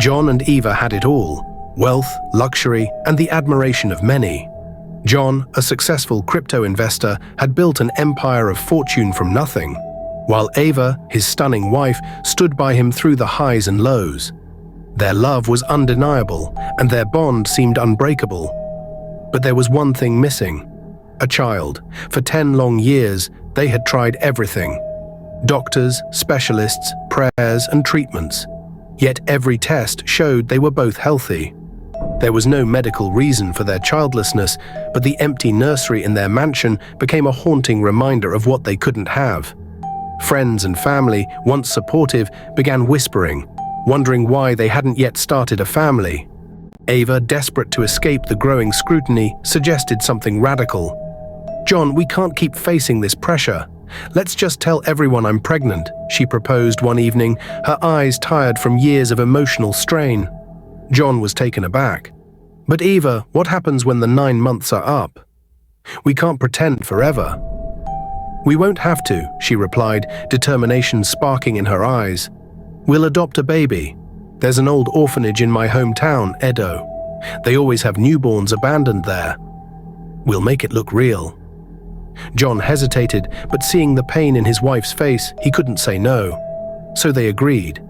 John and Eva had it all: wealth, luxury, and the admiration of many. John, a successful crypto investor, had built an empire of fortune from nothing, while Eva, his stunning wife, stood by him through the highs and lows. Their love was undeniable, and their bond seemed unbreakable. But there was one thing missing: a child. For 10 long years, they had tried everything: doctors, specialists, prayers, and treatments. Yet every test showed they were both healthy. There was no medical reason for their childlessness, but the empty nursery in their mansion became a haunting reminder of what they couldn't have. Friends and family, once supportive, began whispering, wondering why they hadn't yet started a family. Eva, desperate to escape the growing scrutiny, suggested something radical. "John, we can't keep facing this pressure. Let's just tell everyone I'm pregnant," she proposed one evening, her eyes tired from years of emotional strain. John was taken aback. "But Eva, what happens when the 9 months are up? We can't pretend forever." "We won't have to," she replied, determination sparking in her eyes. "We'll adopt a baby. There's an old orphanage in my hometown, Edo. They always have newborns abandoned there. We'll make it look real." John hesitated, but seeing the pain in his wife's face, he couldn't say no. So they agreed.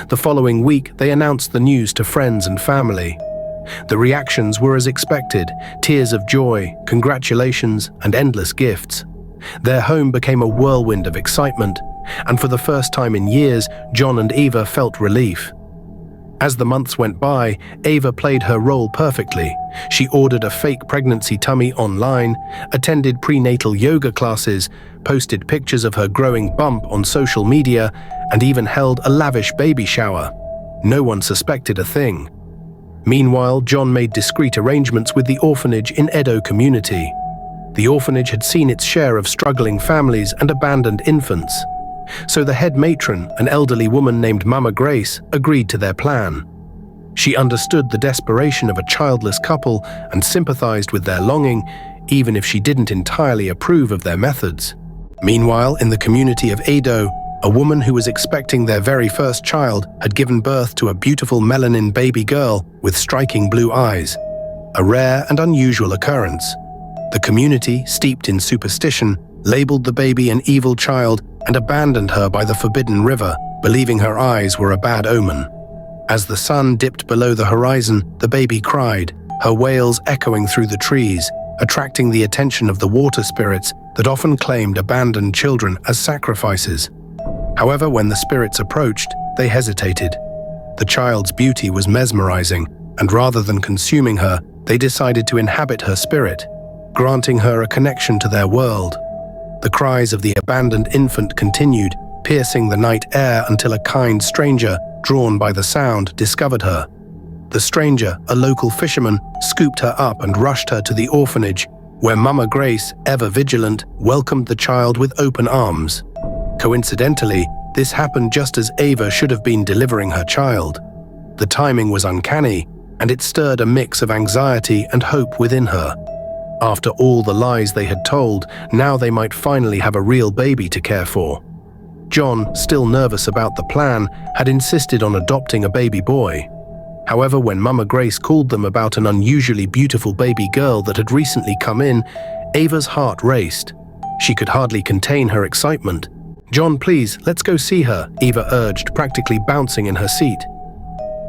The following week, they announced the news to friends and family. The reactions were as expected: tears of joy, congratulations, and endless gifts. Their home became a whirlwind of excitement, and for the first time in years, John and Eva felt relief. As the months went by, Eva played her role perfectly. She ordered a fake pregnancy tummy online, attended prenatal yoga classes, posted pictures of her growing bump on social media, and even held a lavish baby shower. No one suspected a thing. Meanwhile, John made discreet arrangements with the orphanage in Edo community. The orphanage had seen its share of struggling families and abandoned infants. So the head matron, an elderly woman named Mama Grace, agreed to their plan. She understood the desperation of a childless couple and sympathized with their longing, even if she didn't entirely approve of their methods. Meanwhile, in the community of Edo, a woman who was expecting their very first child had given birth to a beautiful melanin baby girl with striking blue eyes, a rare and unusual occurrence. The community, steeped in superstition, labeled the baby an evil child and abandoned her by the forbidden river, believing her eyes were a bad omen. As the sun dipped below the horizon, the baby cried, her wails echoing through the trees, attracting the attention of the water spirits that often claimed abandoned children as sacrifices. However, when the spirits approached, they hesitated. The child's beauty was mesmerizing, and rather than consuming her, they decided to inhabit her spirit, granting her a connection to their world. The cries of the abandoned infant continued, piercing the night air until a kind stranger, drawn by the sound, discovered her. The stranger, a local fisherman, scooped her up and rushed her to the orphanage, where Mama Grace, ever vigilant, welcomed the child with open arms. Coincidentally, this happened just as Eva should have been delivering her child. The timing was uncanny, and it stirred a mix of anxiety and hope within her. After all the lies they had told, now they might finally have a real baby to care for. John, still nervous about the plan, had insisted on adopting a baby boy. However, when Mama Grace called them about an unusually beautiful baby girl that had recently come in, Ava's heart raced. She could hardly contain her excitement. "John, please, let's go see her," Eva urged, practically bouncing in her seat.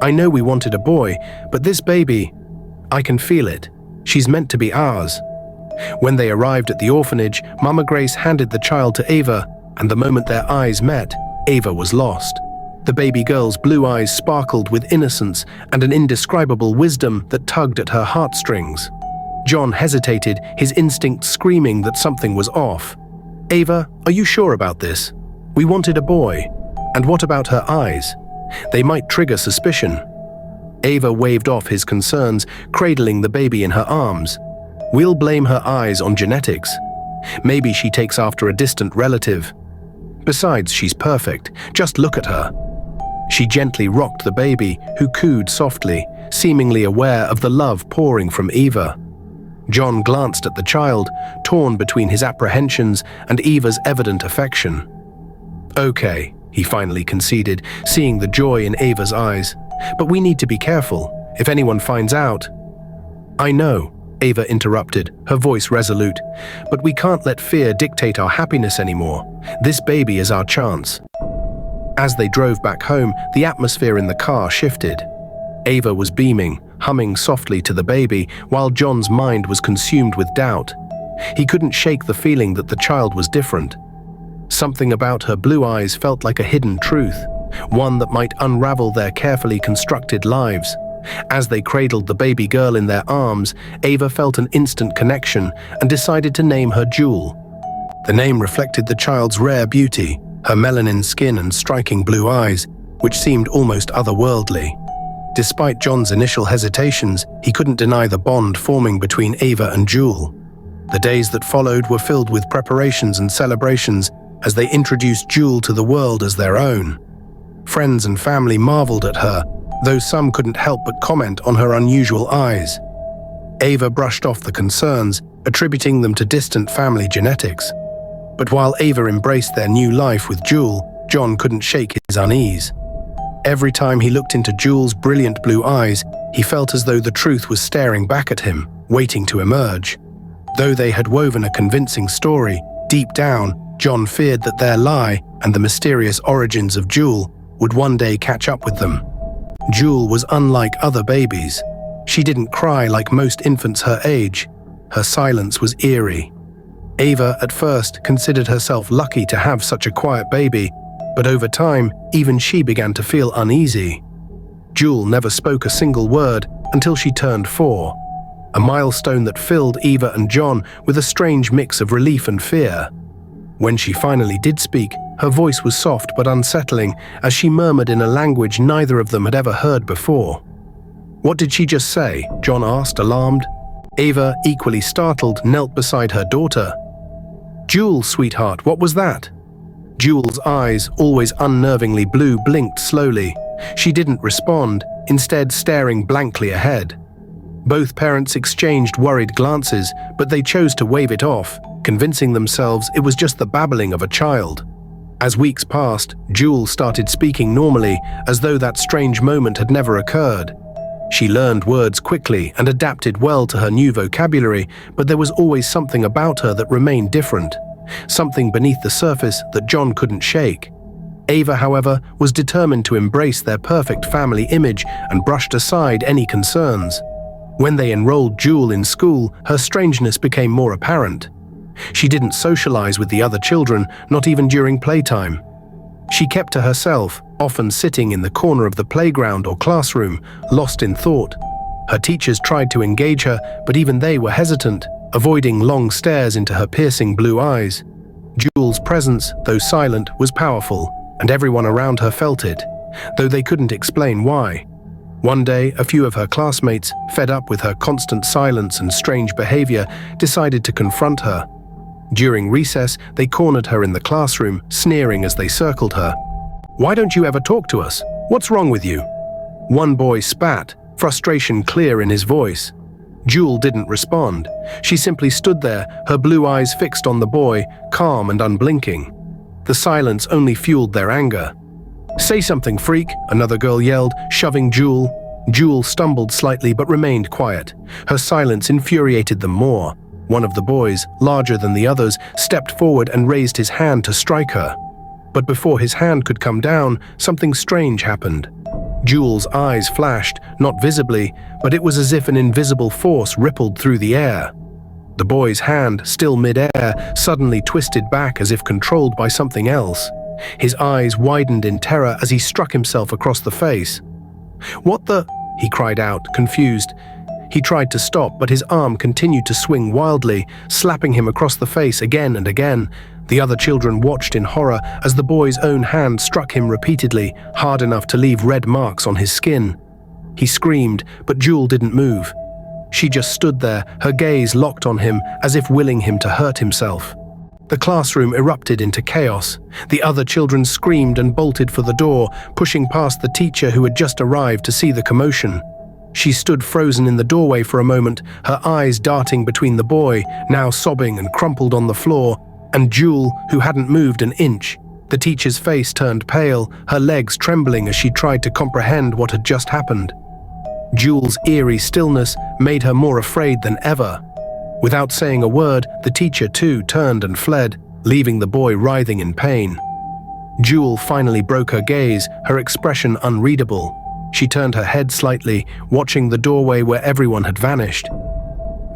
"I know we wanted a boy, but this baby, I can feel it. She's meant to be ours." When they arrived at the orphanage, Mama Grace handed the child to Eva, and the moment their eyes met, Eva was lost. The baby girl's blue eyes sparkled with innocence and an indescribable wisdom that tugged at her heartstrings. John hesitated, his instinct screaming that something was off. "Eva, are you sure about this? We wanted a boy. And what about her eyes? They might trigger suspicion." Eva waved off his concerns, cradling the baby in her arms. "We'll blame her eyes on genetics. Maybe she takes after a distant relative. Besides, she's perfect. Just look at her." She gently rocked the baby, who cooed softly, seemingly aware of the love pouring from Eva. John glanced at the child, torn between his apprehensions and Eva's evident affection. "Okay," he finally conceded, seeing the joy in Ava's eyes. But we need to be careful. If anyone finds out—" "I know," Ava interrupted, her voice resolute, "but we can't let fear dictate our happiness anymore. This baby is our chance." As they drove back home, the atmosphere in the car shifted. Ava was beaming, humming softly to the baby, while John's mind was consumed with doubt. He couldn't shake the feeling that the child was different. Something about her blue eyes felt like a hidden truth, one that might unravel their carefully constructed lives. As they cradled the baby girl in their arms, Ava felt an instant connection and decided to name her Jewel. The name reflected the child's rare beauty, her melanin skin and striking blue eyes, which seemed almost otherworldly. Despite John's initial hesitations, he couldn't deny the bond forming between Ava and Jewel. The days that followed were filled with preparations and celebrations as they introduced Jewel to the world as their own. Friends and family marveled at her, though some couldn't help but comment on her unusual eyes. Ava brushed off the concerns, attributing them to distant family genetics. But while Ava embraced their new life with Jewel, John couldn't shake his unease. Every time he looked into Jewel's brilliant blue eyes, he felt as though the truth was staring back at him, waiting to emerge. Though they had woven a convincing story, deep down, John feared that their lie and the mysterious origins of Jewel would one day catch up with them. Jewel was unlike other babies. She didn't cry like most infants her age. Her silence was eerie. Ava at first considered herself lucky to have such a quiet baby, but over time, even she began to feel uneasy. Jewel never spoke a single word until she turned 4, a milestone that filled Ava and John with a strange mix of relief and fear. When she finally did speak, her voice was soft but unsettling as she murmured in a language neither of them had ever heard before. "What did she just say?" John asked, alarmed. Ava, equally startled, knelt beside her daughter. "Jewel, sweetheart, what was that?" Jewel's eyes, always unnervingly blue, blinked slowly. She didn't respond, instead staring blankly ahead. Both parents exchanged worried glances, but they chose to wave it off, convincing themselves it was just the babbling of a child. As weeks passed, Jewel started speaking normally, as though that strange moment had never occurred. She learned words quickly and adapted well to her new vocabulary, but there was always something about her that remained different, something beneath the surface that John couldn't shake. Ava, however, was determined to embrace their perfect family image and brushed aside any concerns. When they enrolled Jewel in school, her strangeness became more apparent. She didn't socialize with the other children, not even during playtime. She kept to herself, often sitting in the corner of the playground or classroom, lost in thought. Her teachers tried to engage her, but even they were hesitant, avoiding long stares into her piercing blue eyes. Jewel's presence, though silent, was powerful, and everyone around her felt it, though they couldn't explain why. One day, a few of her classmates, fed up with her constant silence and strange behavior, decided to confront her. During recess, they cornered her in the classroom, sneering as they circled her. "Why don't you ever talk to us? What's wrong with you?" One boy spat, frustration clear in his voice. Jewel didn't respond. She simply stood there, her blue eyes fixed on the boy, calm and unblinking. The silence only fueled their anger. "Say something, freak," another girl yelled, shoving Jewel. Jewel stumbled slightly but remained quiet. Her silence infuriated them more. One of the boys, larger than the others, stepped forward and raised his hand to strike her. But before his hand could come down, something strange happened. Jewel's eyes flashed, not visibly, but it was as if an invisible force rippled through the air. The boy's hand, still mid-air, suddenly twisted back as if controlled by something else. His eyes widened in terror as he struck himself across the face. "What the?" he cried out, confused. He tried to stop, but his arm continued to swing wildly, slapping him across the face again and again. The other children watched in horror as the boy's own hand struck him repeatedly, hard enough to leave red marks on his skin. He screamed, but Jewel didn't move. She just stood there, her gaze locked on him, as if willing him to hurt himself. The classroom erupted into chaos. The other children screamed and bolted for the door, pushing past the teacher who had just arrived to see the commotion. She stood frozen in the doorway for a moment, her eyes darting between the boy, now sobbing and crumpled on the floor, and Jewel, who hadn't moved an inch. The teacher's face turned pale, her legs trembling as she tried to comprehend what had just happened. Jewel's eerie stillness made her more afraid than ever. Without saying a word, the teacher too turned and fled, leaving the boy writhing in pain. Jewel finally broke her gaze, her expression unreadable. She turned her head slightly, watching the doorway where everyone had vanished.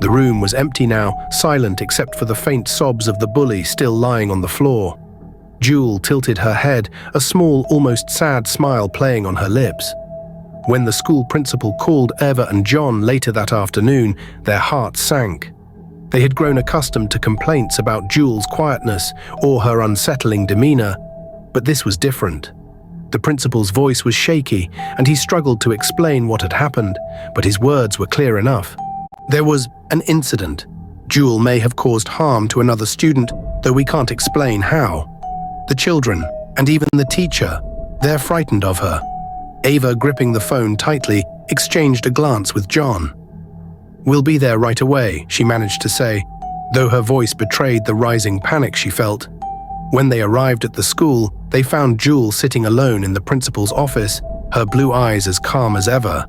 The room was empty now, silent except for the faint sobs of the bully still lying on the floor. Jewel tilted her head, a small, almost sad smile playing on her lips. When the school principal called Eva and John later that afternoon, their hearts sank. They had grown accustomed to complaints about Jewel's quietness or her unsettling demeanor, but this was different. The principal's voice was shaky, and he struggled to explain what had happened, but his words were clear enough. There was an incident. Jewel may have caused harm to another student, though we can't explain how. The children, and even the teacher, they're frightened of her. Eva, gripping the phone tightly, exchanged a glance with John. "We'll be there right away," she managed to say, though her voice betrayed the rising panic she felt. When they arrived at the school, they found Jewel sitting alone in the principal's office, her blue eyes as calm as ever.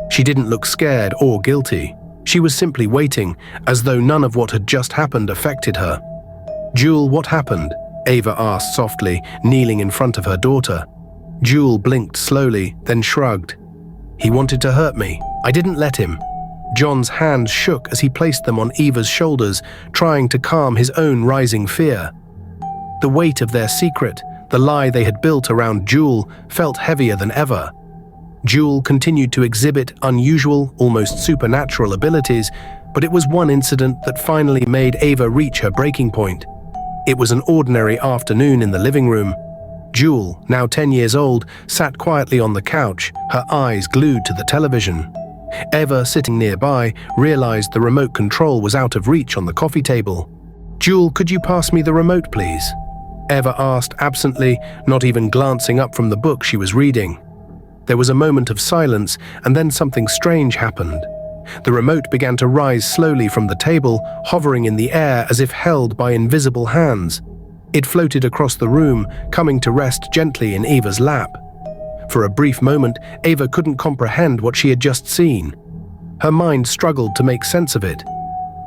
She didn't look scared or guilty. She was simply waiting, as though none of what had just happened affected her. "Jewel, what happened?" Eva asked softly, kneeling in front of her daughter. Jewel blinked slowly, then shrugged. "He wanted to hurt me. I didn't let him." John's hands shook as he placed them on Eva's shoulders, trying to calm his own rising fear. The weight of their secret, the lie they had built around Jewel, felt heavier than ever. Jewel continued to exhibit unusual, almost supernatural abilities, but it was one incident that finally made Eva reach her breaking point. It was an ordinary afternoon in the living room. Jewel, now 10 years old, sat quietly on the couch, her eyes glued to the television. Eva, sitting nearby, realized the remote control was out of reach on the coffee table. "Jewel, could you pass me the remote, please?" Eva asked absently, not even glancing up from the book she was reading. There was a moment of silence, and then something strange happened. The remote began to rise slowly from the table, hovering in the air as if held by invisible hands. It floated across the room, coming to rest gently in Eva's lap. For a brief moment, Eva couldn't comprehend what she had just seen. Her mind struggled to make sense of it.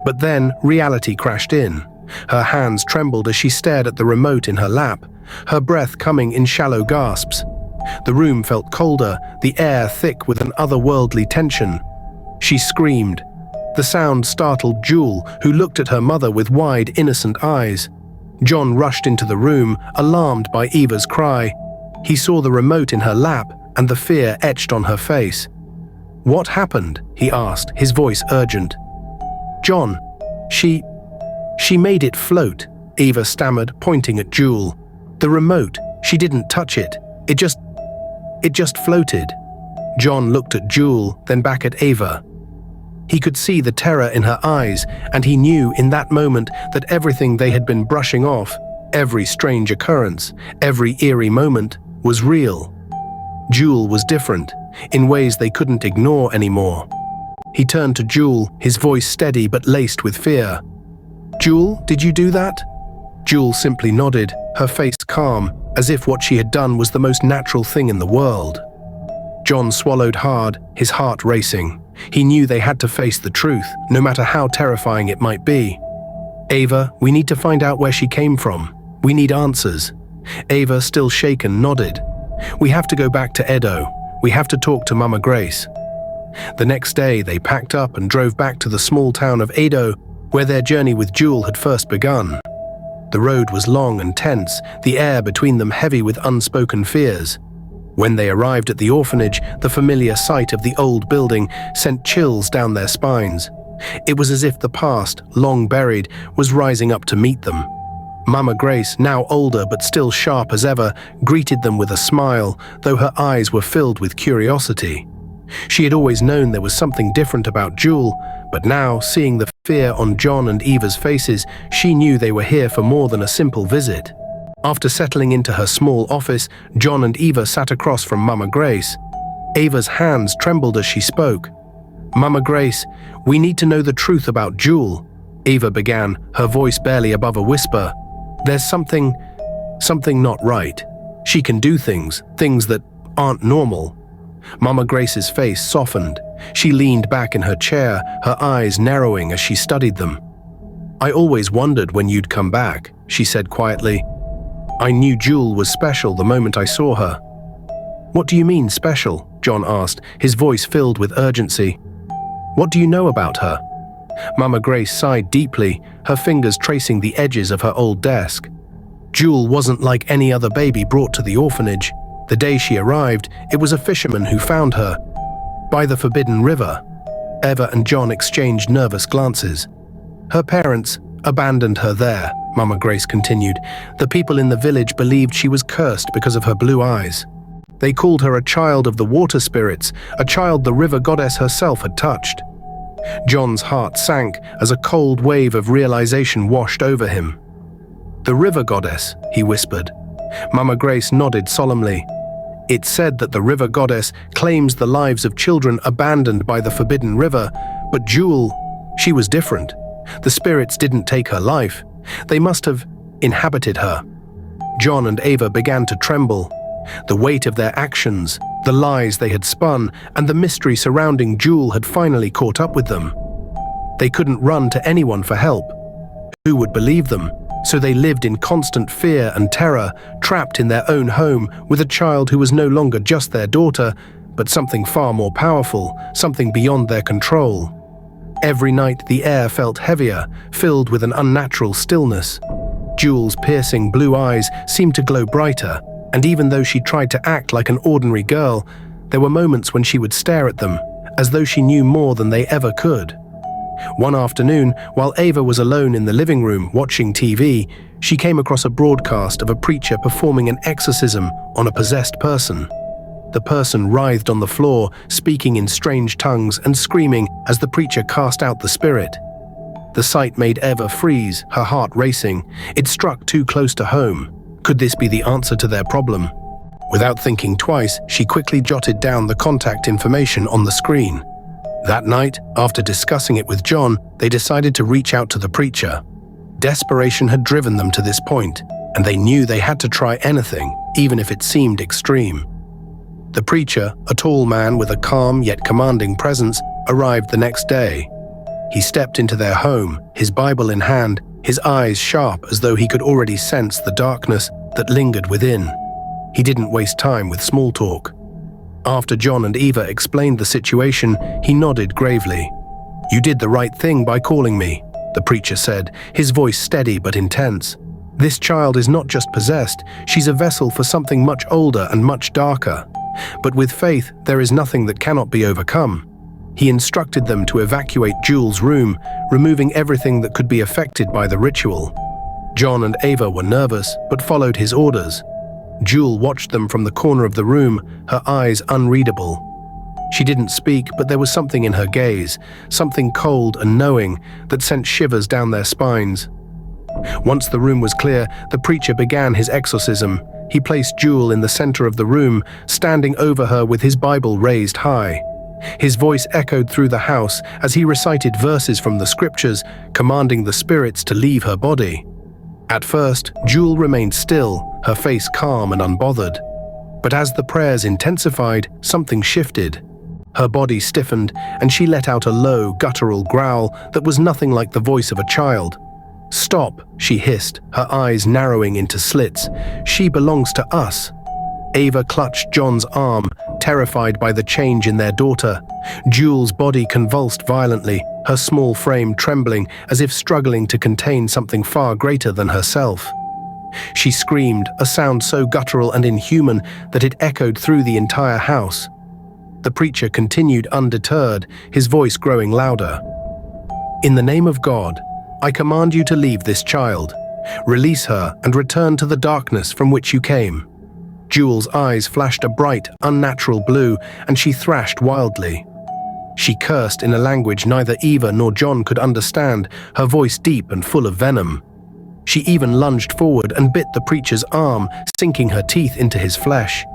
But then reality crashed in. Her hands trembled as she stared at the remote in her lap, her breath coming in shallow gasps. The room felt colder, the air thick with an otherworldly tension. She screamed. The sound startled Jewel, who looked at her mother with wide, innocent eyes. John rushed into the room, alarmed by Eva's cry. He saw the remote in her lap, and the fear etched on her face. "What happened?" he asked, his voice urgent. "John, she made it float," Eva stammered, pointing at Jewel. "The remote, she didn't touch it. It just floated." John looked at Jewel, then back at Eva. He could see the terror in her eyes, and he knew in that moment that everything they had been brushing off, every strange occurrence, every eerie moment, was real. Jewel was different, in ways they couldn't ignore anymore. He turned to Jewel, his voice steady but laced with fear. "Jewel, did you do that?" Jewel simply nodded, her face calm, as if what she had done was the most natural thing in the world. John swallowed hard, his heart racing. He knew they had to face the truth, no matter how terrifying it might be. "Eva, we need to find out where she came from. We need answers." Eva, still shaken, nodded. "We have to go back to Edo. We have to talk to Mama Grace." The next day, they packed up and drove back to the small town of Edo, where their journey with Jewel had first begun. The road was long and tense, the air between them heavy with unspoken fears. When they arrived at the orphanage, the familiar sight of the old building sent chills down their spines. It was as if the past, long buried, was rising up to meet them. Mama Grace, now older but still sharp as ever, greeted them with a smile, though her eyes were filled with curiosity. She had always known there was something different about Jewel, but now, seeing the fear on John and Eva's faces, she knew they were here for more than a simple visit. After settling into her small office, John and Eva sat across from Mama Grace. Eva's hands trembled as she spoke. "Mama Grace, we need to know the truth about Jewel," Eva began, her voice barely above a whisper. "There's something Something not right. She can do things that aren't normal. Mama Grace's face softened. She leaned back in her chair, her eyes narrowing as she studied them. "I always wondered when you'd come back," she said quietly. "I knew Jewel was special the moment I saw her." "What do you mean special?" John asked, his voice filled with urgency. "What do you know about her?" Mama Grace sighed deeply, her fingers tracing the edges of her old desk. Jewel wasn't like any other baby brought to the orphanage. The day she arrived, it was a fisherman who found her. By the forbidden river. Eva and John exchanged nervous glances. "Her parents abandoned her there," Mama Grace continued. "The people in the village believed she was cursed because of her blue eyes. They called her a child of the water spirits, a child the river goddess herself had touched." John's heart sank as a cold wave of realization washed over him. "The river goddess," he whispered. Mama Grace nodded solemnly. "It's said that the river goddess claims the lives of children abandoned by the forbidden river, but Jewel, she was different. The spirits didn't take her life. They must have inhabited her." John and Eva began to tremble. The weight of their actions, the lies they had spun, and the mystery surrounding Jewel had finally caught up with them. They couldn't run to anyone for help. Who would believe them? So they lived in constant fear and terror, trapped in their own home with a child who was no longer just their daughter, but something far more powerful, something beyond their control. Every night the air felt heavier, filled with an unnatural stillness. Jewel's piercing blue eyes seemed to glow brighter, and even though she tried to act like an ordinary girl, there were moments when she would stare at them, as though she knew more than they ever could. One afternoon, while Eva was alone in the living room watching TV, she came across a broadcast of a preacher performing an exorcism on a possessed person. The person writhed on the floor, speaking in strange tongues and screaming as the preacher cast out the spirit. The sight made Eva freeze, her heart racing. It struck too close to home. Could this be the answer to their problem? Without thinking twice, she quickly jotted down the contact information on the screen. That night, after discussing it with John, they decided to reach out to the preacher. Desperation had driven them to this point, and they knew they had to try anything, even if it seemed extreme. The preacher, a tall man with a calm yet commanding presence, arrived the next day. He stepped into their home, his Bible in hand, his eyes sharp as though he could already sense the darkness that lingered within. He didn't waste time with small talk. After John and Eva explained the situation, he nodded gravely. "You did the right thing by calling me," the preacher said, his voice steady but intense. "This child is not just possessed, she's a vessel for something much older and much darker. But with faith, there is nothing that cannot be overcome." He instructed them to evacuate Jewel's room, removing everything that could be affected by the ritual. John and Eva were nervous, but followed his orders. Jewel watched them from the corner of the room, her eyes unreadable. She didn't speak, but there was something in her gaze, something cold and knowing that sent shivers down their spines. Once the room was clear, the preacher began his exorcism. He placed Jewel in the center of the room, standing over her with his Bible raised high. His voice echoed through the house as he recited verses from the scriptures, commanding the spirits to leave her body. At first, Jewel remained still, her face calm and unbothered. But as the prayers intensified, something shifted. Her body stiffened, and she let out a low, guttural growl that was nothing like the voice of a child. "Stop," she hissed, her eyes narrowing into slits. "She belongs to us." Eva clutched John's arm, terrified by the change in their daughter. Jewel's body convulsed violently, her small frame trembling as if struggling to contain something far greater than herself. She screamed, a sound so guttural and inhuman that it echoed through the entire house. The preacher continued undeterred, his voice growing louder. "In the name of God, I command you to leave this child. Release her and return to the darkness from which you came." Jewel's eyes flashed a bright, unnatural blue, and she thrashed wildly. She cursed in a language neither Eva nor John could understand, her voice deep and full of venom. She even lunged forward and bit the preacher's arm, sinking her teeth into his flesh.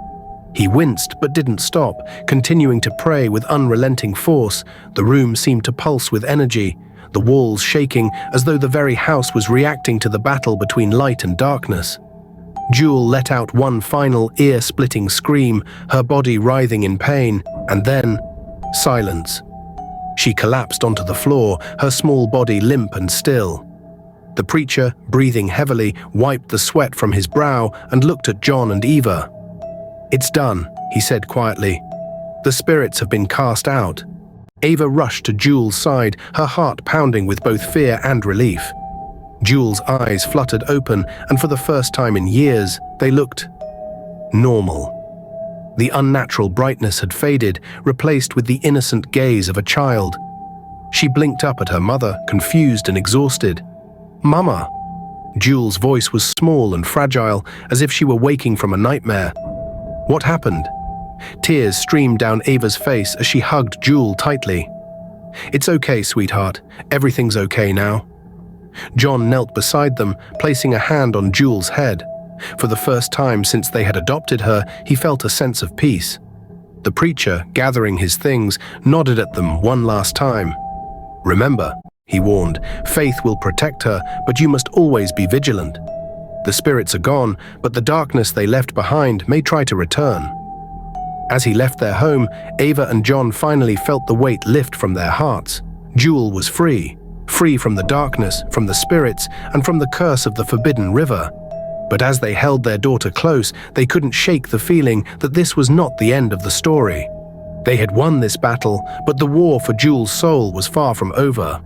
He winced but didn't stop, continuing to pray with unrelenting force. The room seemed to pulse with energy, the walls shaking as though the very house was reacting to the battle between light and darkness. Jewel let out one final ear-splitting scream, her body writhing in pain, and then silence. She collapsed onto the floor, her small body limp and still. The preacher, breathing heavily, wiped the sweat from his brow and looked at John and Eva. "It's done," he said quietly. "The spirits have been cast out." Eva rushed to Jewel's side, her heart pounding with both fear and relief. Jewel's eyes fluttered open, and for the first time in years, they looked normal. The unnatural brightness had faded, replaced with the innocent gaze of a child. She blinked up at her mother, confused and exhausted. "Mama!" Jewel's voice was small and fragile, as if she were waking from a nightmare. "What happened?" Tears streamed down Ava's face as she hugged Jewel tightly. "It's okay, sweetheart. Everything's okay now." John knelt beside them, placing a hand on Jewel's head. For the first time since they had adopted her, he felt a sense of peace. The preacher, gathering his things, nodded at them one last time. "Remember," he warned, "faith will protect her, but you must always be vigilant. The spirits are gone, but the darkness they left behind may try to return." As he left their home, Ava and John finally felt the weight lift from their hearts. Jewel was free from the darkness, from the spirits, and from the curse of the forbidden river. But as they held their daughter close, they couldn't shake the feeling that this was not the end of the story. They had won this battle, but the war for Jewel's soul was far from over.